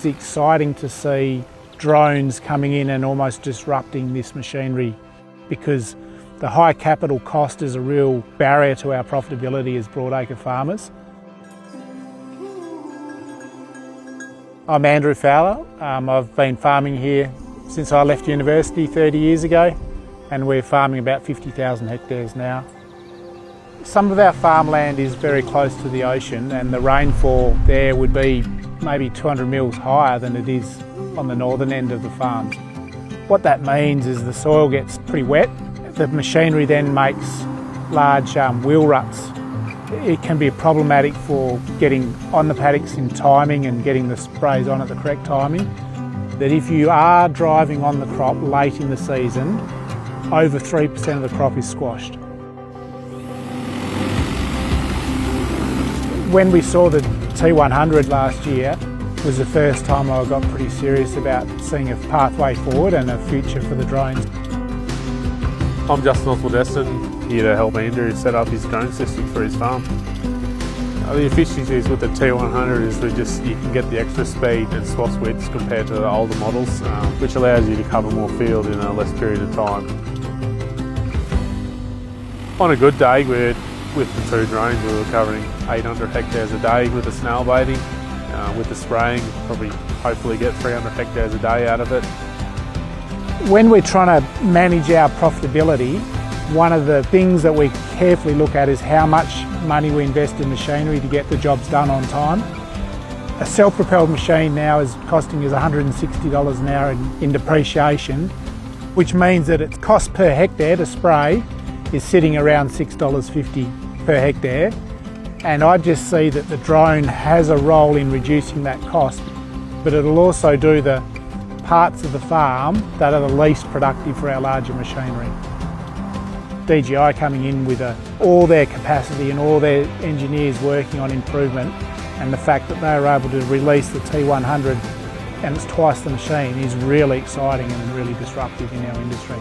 It's exciting to see drones coming in and almost disrupting this machinery, because the high capital cost is a real barrier to our profitability as broadacre farmers. I'm Andrew Fowler. I've been farming here since I left university 30 years ago, and we're farming about 50,000 hectares now. Some of our farmland is very close to the ocean, and the rainfall there would be maybe 200 mils higher than it is on the northern end of the farms. What that means is the soil gets pretty wet. The machinery then makes large wheel ruts. It can be problematic for getting on the paddocks in timing and getting the sprays on at the correct timing. That if you are driving on the crop late in the season, over 3% of the crop is squashed. When we saw the T100 last year, it was the first time I got pretty serious about seeing a pathway forward and a future for the drones. I'm Justin Oswald-Destin, here to help Andrew set up his drone system for his farm. The efficiencies with the T100 is you can get the extra speed and swath widths compared to the older models, which allows you to cover more field in a less period of time. On a good day, with the two drones, we were covering 800 hectares a day with the snail baiting. With the spraying, hopefully get 300 hectares a day out of it. When we're trying to manage our profitability, one of the things that we carefully look at is how much money we invest in machinery to get the jobs done on time. A self-propelled machine now is costing us $160 an hour in depreciation, which means that its cost per hectare to spray is sitting around $6.50 per hectare. And I just see that the drone has a role in reducing that cost, but it'll also do the parts of the farm that are the least productive for our larger machinery. DJI coming in with all their capacity and all their engineers working on improvement, and the fact that they were able to release the T100 and it's twice the machine is really exciting and really disruptive in our industry.